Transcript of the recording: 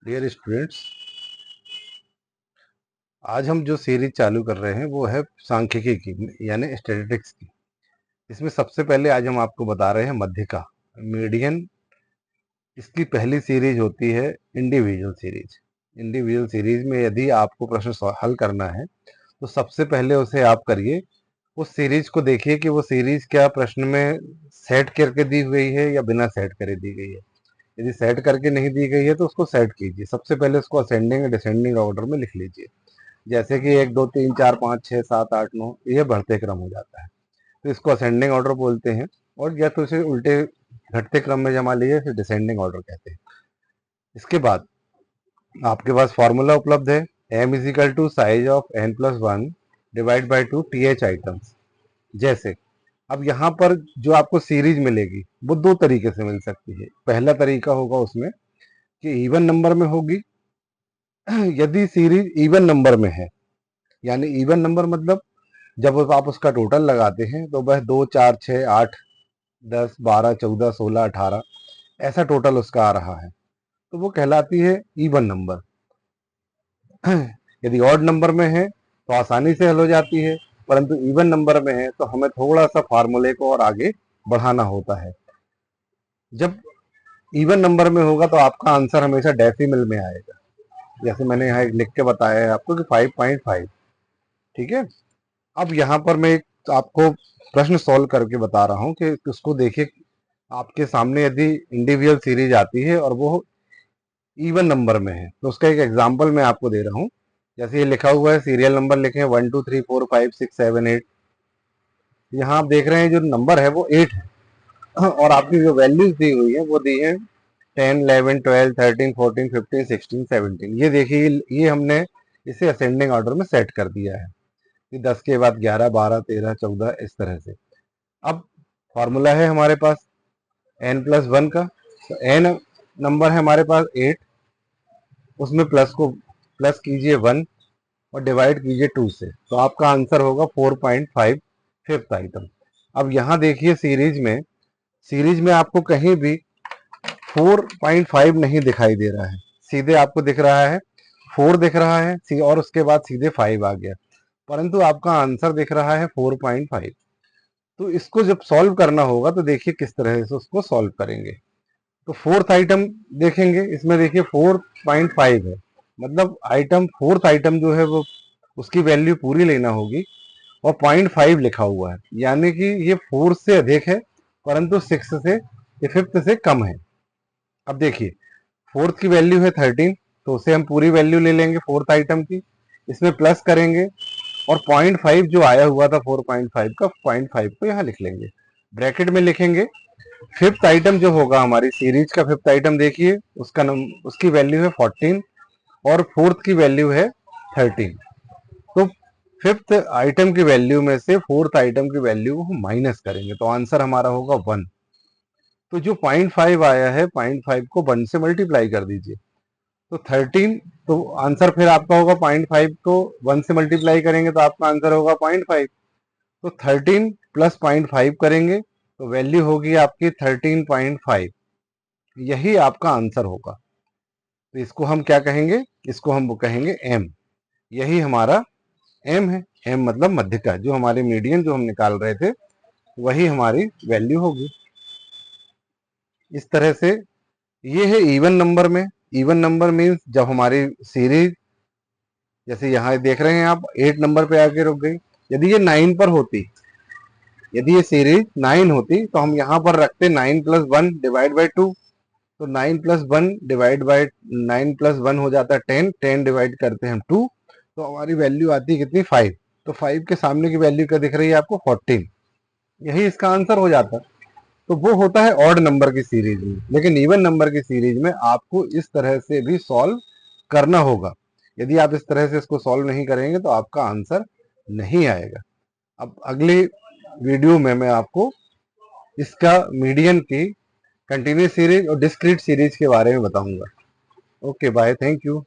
Dear students, आज हम जो सीरीज चालू कर रहे हैं वो है सांख्यिकी की यानी स्टैटिस्टिक्स की। इसमें सबसे पहले आज हम आपको बता रहे हैं मध्यिका, मीडियन। इसकी पहली सीरीज होती है इंडिविजुअल सीरीज। इंडिविजुअल सीरीज में यदि आपको प्रश्न हल करना है तो सबसे पहले उसे आप करिए, उस सीरीज को देखिए कि वो सीरीज क्या प्रश्न में सेट करके दी हुई है या बिना सेट करे दी गई है। यदि सेट करके नहीं दी गई है तो उसको सेट कीजिए। सबसे पहले उसको असेंडिंग डिसेंडिंग ऑर्डर में लिख लीजिए, जैसे कि 1 2 3 4 5 6 7 8 9 ये बढ़ते क्रम हो जाता है, तो इसको असेंडिंग ऑर्डर बोलते हैं। और या तो इसे उल्टे घटते क्रम में जमा लीजिए, इसे डिसेंडिंग ऑर्डर कहते हैं। इसके बाद आपके पास फॉर्मूला उपलब्ध है, m is equal to size of n+1 divide by 2 th items. जैसे अब यहाँ पर जो आपको सीरीज मिलेगी वो दो तरीके से मिल सकती है। पहला तरीका होगा उसमें कि इवन नंबर में होगी। यदि सीरीज इवन नंबर में है, यानी इवन नंबर मतलब जब आप उसका टोटल लगाते हैं तो वह 2 4 6 8 10 12 14 16 18 ऐसा टोटल उसका आ रहा है, तो वो कहलाती है इवन नंबर। यदि ऑड नंबर में है तो आसानी से हल हो जाती है, परंतु इवन नंबर में है तो हमें थोड़ा सा फार्मूले को और आगे बढ़ाना होता है। जब इवन नंबर में होगा तो आपका आंसर हमेशा डेसिमल में आएगा, जैसे मैंने यहाँ लिख के बताया है आपको कि 5.5। ठीक है। अब यहाँ पर मैं एक आपको प्रश्न सॉल्व करके बता रहा हूँ कि उसको देखिए। आपके सामने यदि इंडिविजुअल सीरीज आती है और वो इवन नंबर में है तो उसका एक एग्जांपल मैं आपको दे रहा हूँ। जैसे ये लिखा हुआ है, सीरियल नंबर लिखे हैं 1 2 3 4 5 6 7 8। यहाँ आप देख रहे हैं जो नंबर है वो 8 है और आपकी जो वैल्यूज दी हुई है वो दी है 10 11 12 13 14 15 16 17। ये देखिए, ये हमने इसे असेंडिंग ऑर्डर में सेट कर दिया है कि 10 के बाद 11 12 13 14 इस तरह से। अब फॉर्मूला है हमारे पास n+1 का, तो n नंबर है हमारे पास 8, उसमें प्लस को प्लस कीजिए 1 और डिवाइड कीजिए 2 से, तो आपका आंसर होगा 4.5 फिफ्थ आइटम। अब यहाँ देखिए सीरीज में आपको कहीं भी 4.5 नहीं दिखाई दे रहा है, सीधे आपको दिख रहा है 4 दिख रहा है और उसके बाद सीधे 5 आ गया, परंतु आपका आंसर दिख रहा है 4.5। तो इसको जब सॉल्व करना होगा तो देखिए किस तरह से उसको सॉल्व करेंगे। तो फोर्थ आइटम देखेंगे, इसमें देखिए 4.5 है, मतलब आइटम फोर्थ आइटम जो है वो उसकी वैल्यू पूरी लेना होगी और 0.5 लिखा हुआ है, यानी कि ये 4 से अधिक है परंतु 6 से या फिफ्थ से कम है। अब देखिए फोर्थ की वैल्यू है 13, तो उसे हम पूरी वैल्यू ले लेंगे फोर्थ आइटम की, इसमें प्लस करेंगे और 0.5 जो आया हुआ था 4.5 का 0.5 को यहाँ लिख लेंगे, ब्रैकेट में लिखेंगे। फिफ्थ आइटम जो होगा हमारी सीरीज का फिफ्थ आइटम देखिए, उसकी वैल्यू है 14 और फोर्थ की वैल्यू है 13। तो फिफ्थ आइटम की वैल्यू में से फोर्थ आइटम की वैल्यू को हम माइनस करेंगे तो आंसर हमारा होगा 1। तो जो 0.5 आया है 0.5 को 1 से मल्टीप्लाई कर दीजिए तो 13। तो आंसर फिर आपका होगा 0.5 को 1 से मल्टीप्लाई करेंगे तो आपका आंसर होगा 0.5। तो 13 प्लस 0.5 करेंगे तो वैल्यू होगी आपकी 13.5। यही आपका आंसर होगा। तो इसको हम क्या कहेंगे, इसको हम कहेंगे एम। यही हमारा एम है। एम मतलब मध्यिका, जो हमारे मीडियन जो हम निकाल रहे थे वही हमारी वैल्यू होगी। इस तरह से ये है इवन नंबर में। इवन नंबर मीन्स जब हमारी सीरीज, जैसे यहाँ देख रहे हैं आप 8 नंबर पे आके रुक गई। यदि ये 9 पर होती, यदि ये सीरीज 9 होती तो हम यहाँ पर रखते 9+1 डिवाइड बाई 2। तो 9+1 डिवाइड बाई 9+1 हो जाता है 10, 10 डिवाइड करते हैं हम 2, तो हमारी वैल्यू आती है कितनी 5। तो 5 के सामने की वैल्यू क्या दिख रही है आपको 14। यही इसका आंसर हो जाता है। तो वो होता है ऑड नंबर की सीरीज में, लेकिन इवन नंबर की सीरीज में आपको इस तरह से भी सॉल्व करना होगा। यदि आप इस तरह से इसको सॉल्व नहीं करेंगे तो आपका आंसर नहीं आएगा। अब अगली वीडियो में मैं आपको इसका मीडियन की कंटिन्यूस सीरीज और डिस्क्रीट सीरीज के बारे में बताऊंगा। Okay bye, thank you.